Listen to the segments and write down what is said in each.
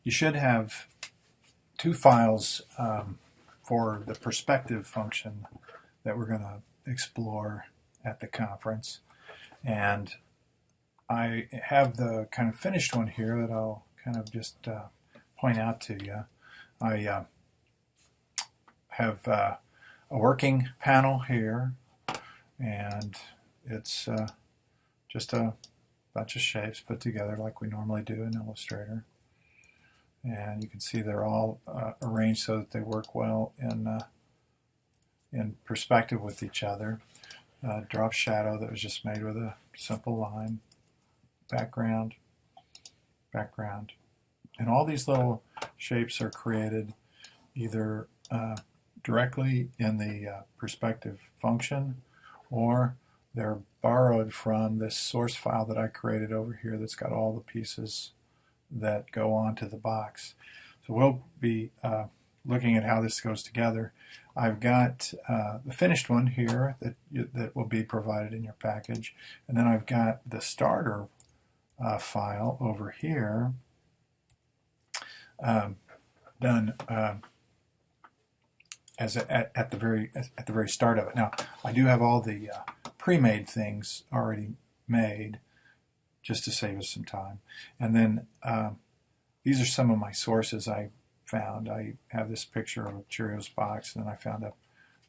You should have two files for the perspective function that we're going to explore at the conference. And I have the kind of finished one here that I'll kind of just point out to you. I have a working panel here, and it's just a bunch of shapes put together like we normally do in Illustrator. And you can see they're all arranged so that they work well in perspective with each other. Drop shadow that was just made with a simple line. Background, background. And all these little shapes are created either directly in the perspective function, or they're borrowed from this source file that I created over here that's got all the pieces that go onto the box. So we'll be looking at how this goes together. I've got the finished one here that will be provided in your package, and then I've got the starter file over here done at the very start of it. Now I do have all the pre-made things already made, just to save us some time. And then these are some of my sources I found. I have this picture of a Cheerios box, and then I found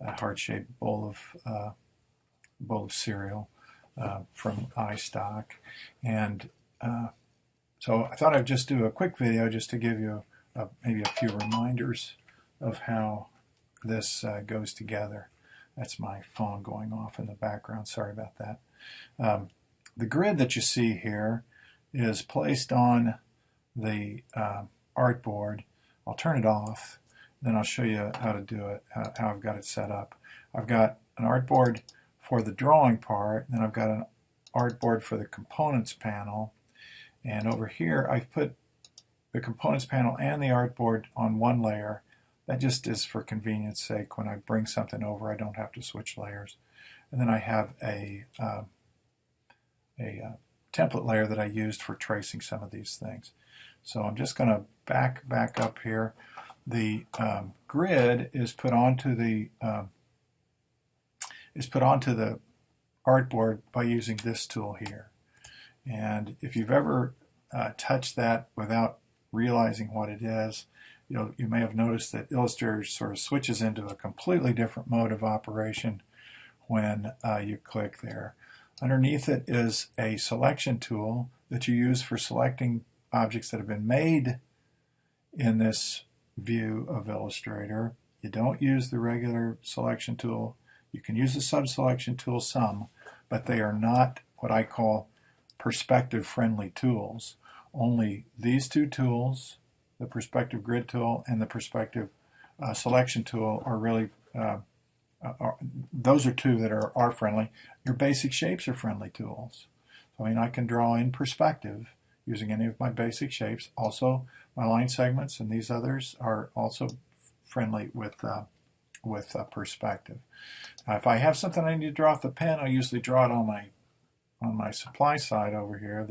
a heart-shaped bowl of cereal from iStock. And so I thought I'd just do a quick video just to give you maybe a few reminders of how this goes together. That's my phone going off in the background. Sorry about that. The grid that you see here is placed on the artboard. I'll turn it off, then I'll show you how to do it, how I've got it set up. I've got an artboard for the drawing part, and then I've got an artboard for the components panel. And over here I've put the components panel and the artboard on one layer. That just is for convenience sake. When I bring something over, I don't have to switch layers. And then I have a template layer that I used for tracing some of these things. So I'm just going to back up here. The grid is put onto the artboard by using this tool here. And if you've ever touched that without realizing what it is, you may have noticed that Illustrator sort of switches into a completely different mode of operation when you click there. Underneath it is a selection tool that you use for selecting objects that have been made in this view of Illustrator. You don't use the regular selection tool. You can use the sub-selection tool some, but they are not what I call perspective-friendly tools. Only these two tools, the perspective grid tool and the perspective selection tool, are really those are two that are friendly. Your basic shapes are friendly tools. So, I mean, I can draw in perspective using any of my basic shapes. Also, my line segments and these others are also friendly with perspective. If I have something I need to draw with the pen, I usually draw it on my supply side over here,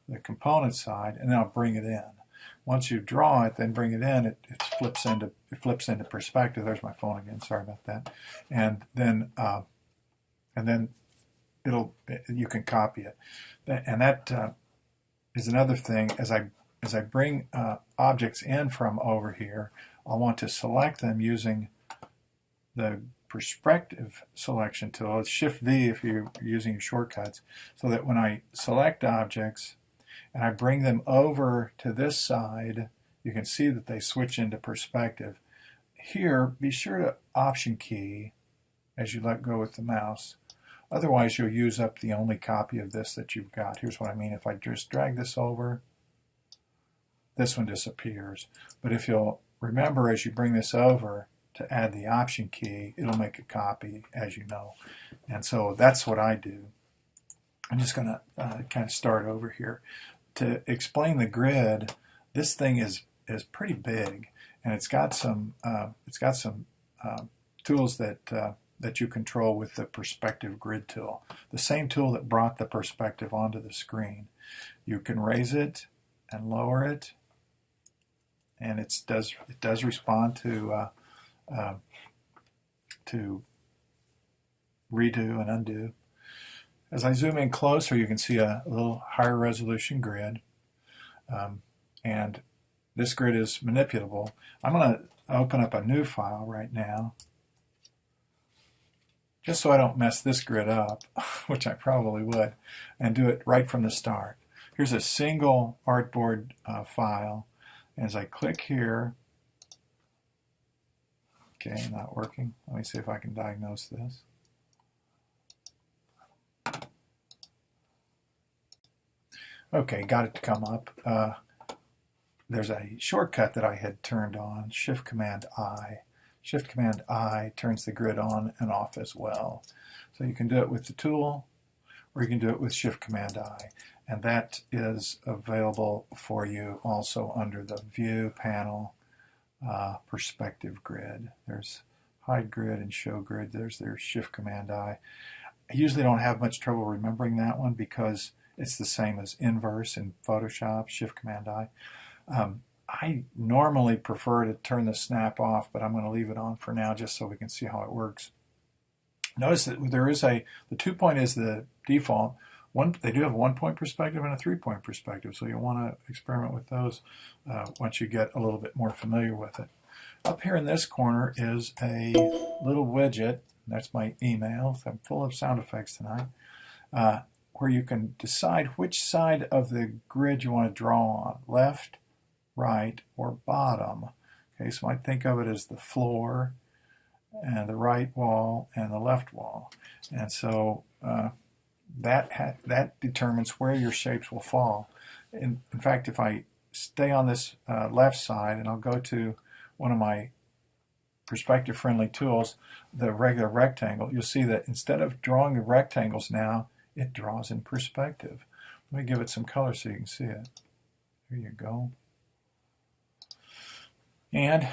the component side, and then I'll bring it in. Once you draw it, then bring it in, it flips into perspective. There's my phone again. Sorry about that. And then you can copy it. And that is another thing. As I bring objects in from over here, I'll want to select them using the perspective selection tool. It's Shift V if you're using shortcuts, so that when I select objects and I bring them over to this side, you can see that they switch into perspective. Here, be sure to Option key as you let go with the mouse. Otherwise, you'll use up the only copy of this that you've got. Here's what I mean. If I just drag this over, this one disappears. But if you'll remember as you bring this over to add the Option key, it'll make a copy, as you know. And so that's what I do. I'm just going to kind of start over here. To explain the grid, this thing is pretty big, and it's got some tools that you control with the perspective grid tool, the same tool that brought the perspective onto the screen. You can raise it and lower it and it does respond to redo and undo. As I zoom in closer, you can see a little higher resolution grid, and this grid is manipulable. I'm going to open up a new file right now, just so I don't mess this grid up, which I probably would, and do it right from the start. Here's a single artboard file. As I click here, okay, not working. Let me see if I can diagnose this. Okay, got it to come up. There's a shortcut that I had turned on, Shift-Command-I. Shift-Command-I turns the grid on and off as well. So you can do it with the tool, or you can do it with Shift-Command-I. And that is available for you also under the View panel, Perspective Grid. There's Hide Grid and Show Grid. There's Shift-Command-I. I usually don't have much trouble remembering that one because it's the same as Inverse in Photoshop, Shift-Command-I. I normally prefer to turn the snap off, but I'm going to leave it on for now just so we can see how it works. Notice that there is the 2-point is the default. They do have a 1-point perspective and a 3-point perspective, so you'll want to experiment with those once you get a little bit more familiar with it. Up here in this corner is a little widget. That's my email. I'm full of sound effects tonight. Where you can decide which side of the grid you want to draw on, left, right, or bottom. Okay, so I think of it as the floor, and the right wall, and the left wall. And so that determines where your shapes will fall. In fact, if I stay on this left side, and I'll go to one of my perspective-friendly tools, the regular rectangle, you'll see that instead of drawing the rectangles now, it draws in perspective. Let me give it some color so you can see it. There you go. And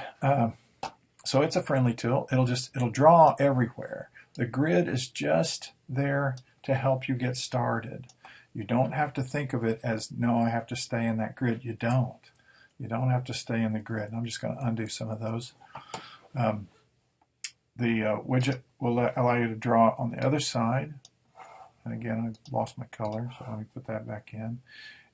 so it's a friendly tool. It'll draw everywhere. The grid is just there to help you get started. You don't have to think of it as, no, I have to stay in that grid. You don't. You don't have to stay in the grid. I'm just going to undo some of those. The widget will allow you to draw on the other side. And again, I lost my color, so let me put that back in.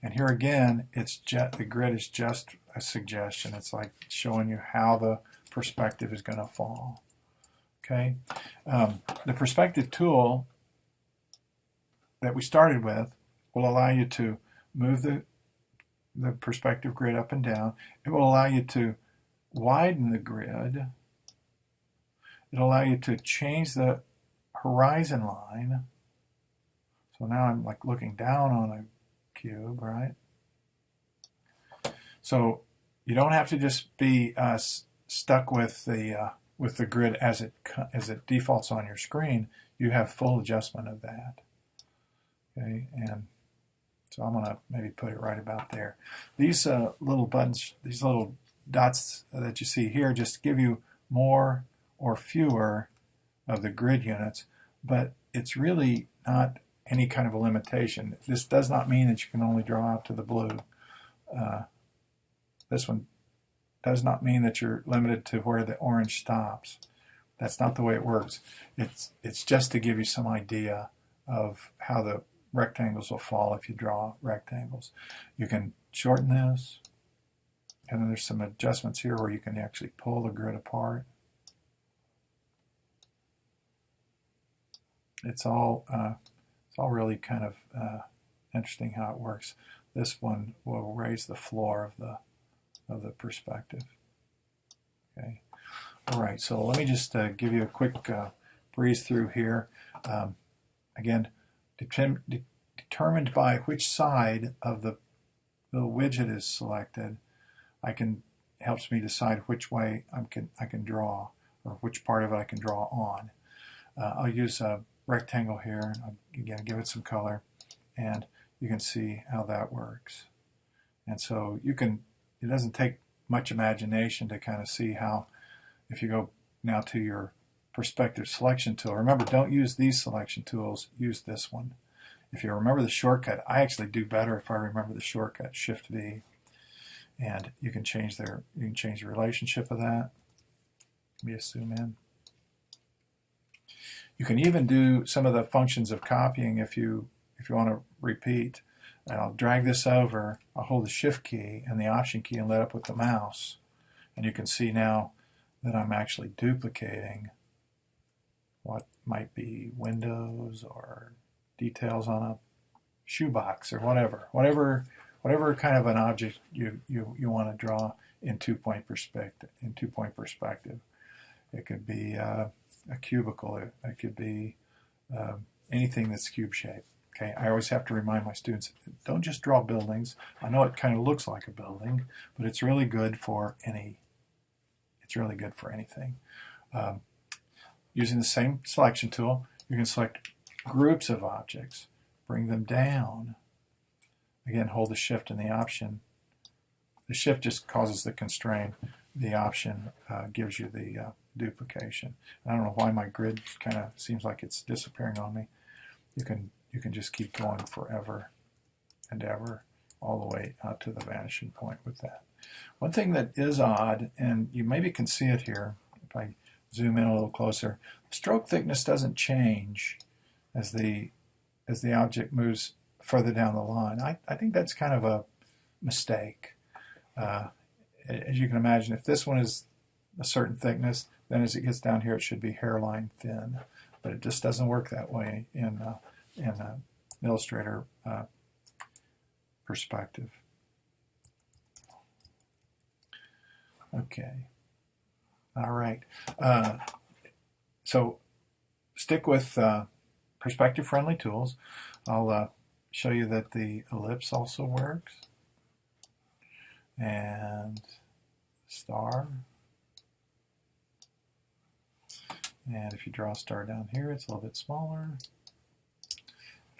And here again, the grid is just a suggestion. It's like showing you how the perspective is going to fall. Okay, the perspective tool that we started with will allow you to move the perspective grid up and down. It will allow you to widen the grid. It'll allow you to change the horizon line. So now I'm like looking down on a cube, right? So you don't have to just be stuck with the grid as it defaults on your screen. You have full adjustment of that. Okay, and so I'm going to maybe put it right about there. These little buttons, these little dots that you see here, just give you more or fewer of the grid units, but it's really not any kind of a limitation. This does not mean that you can only draw out to the blue. This one does not mean that you're limited to where the orange stops. That's not the way it works. It's just to give you some idea of how the rectangles will fall if you draw rectangles. You can shorten this, and then there's some adjustments here where you can actually pull the grid apart. It's all really kind of interesting how it works. This one will raise the floor of the perspective. Okay. All right. So let me just give you a quick breeze through here. Again, determined by which side of the widget is selected, helps me decide which way I can draw, or which part of it I can draw on. I'll use a rectangle here. Again, give it some color, and you can see how that works. And so it doesn't take much imagination to kind of see how, if you go now to your perspective selection tool, remember, don't use these selection tools, use this one. If you remember the shortcut, I actually do better if I remember the shortcut, Shift-V. and you can change the relationship of that. Let me just zoom in. You can even do some of the functions of copying if you want to repeat. And I'll drag this over, I'll hold the Shift key and the Option key and let up with the mouse. And you can see now that I'm actually duplicating what might be windows or details on a shoebox or whatever kind of an object you want to draw in two-point perspective. It could be a cubicle. It could be anything that's cube-shaped. Okay, I always have to remind my students, don't just draw buildings. I know it kind of looks like a building, but it's really good for anything. Using the same selection tool, you can select groups of objects, bring them down. Again, hold the Shift and the Option. The Shift just causes the constraint. The Option gives you the duplication. I don't know why my grid kind of seems like it's disappearing on me. You can just keep going forever and ever, all the way out to the vanishing point with that. One thing that is odd, and you maybe can see it here if I zoom in a little closer, stroke thickness doesn't change as the object moves further down the line. I think that's kind of a mistake. As you can imagine, if this one is a certain thickness, then as it gets down here it should be hairline thin, but it just doesn't work that way in Illustrator perspective. Okay. All right. So stick with perspective-friendly tools. I'll show you that the ellipse also works, and star. And if you draw a star down here, it's a little bit smaller.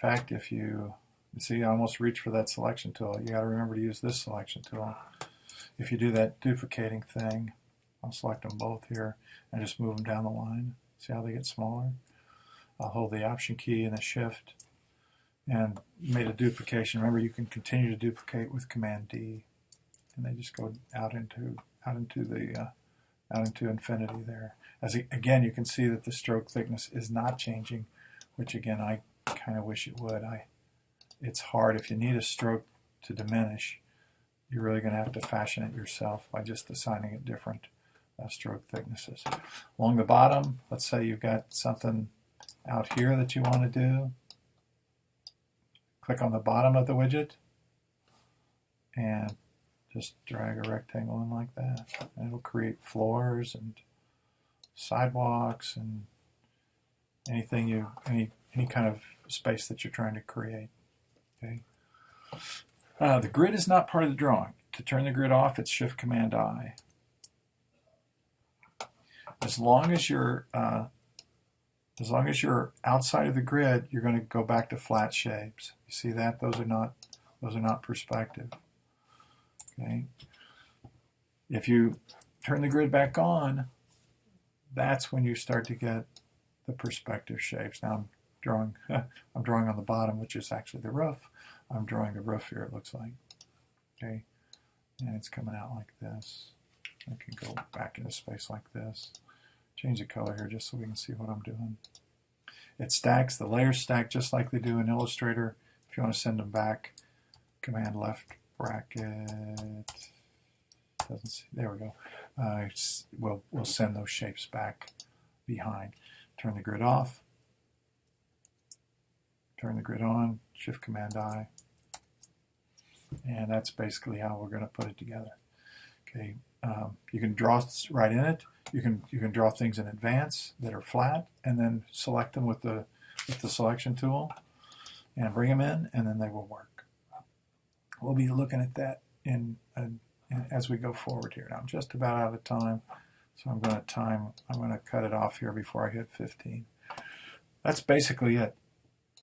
In fact, if you see, I almost reached for that selection tool. You got to remember to use this selection tool. If you do that duplicating thing, I'll select them both here and just move them down the line. See how they get smaller? I'll hold the Option key and the Shift and made a duplication. Remember, you can continue to duplicate with Command D, and they just go out into infinity there. Again, you can see that the stroke thickness is not changing, which again I kind of wish it would. It's hard. If you need a stroke to diminish, you're really going to have to fashion it yourself by just assigning it different stroke thicknesses. Along the bottom, let's say you've got something out here that you want to do. Click on the bottom of the widget and just drag a rectangle in like that. And it'll create floors and sidewalks and anything any kind of space that you're trying to create. Okay. The grid is not part of the drawing. To turn the grid off, it's Shift Command I. As long as you're outside of the grid, you're going to go back to flat shapes. You see that? Those are not perspective. Okay. If you turn the grid back on, that's when you start to get the perspective shapes. Now I'm drawing on the bottom, which is actually the roof. I'm drawing a roof here, it looks like. Okay, and it's coming out like this. I can go back into space like this. Change the color here just so we can see what I'm doing. It stacks, the layers stack just like they do in Illustrator. If you want to send them back, Command left bracket. Doesn't see, there we go. We'll send those shapes back behind. Turn the grid off. Turn the grid on, Shift Command I, and that's basically how we're going to put it together. Okay, you can draw right in it. You can draw things in advance that are flat, and then select them with the selection tool, and bring them in, and then they will work. We'll be looking at that as we go forward here. Now I'm just about out of time, so I'm going to cut it off here before I hit 15. That's basically it.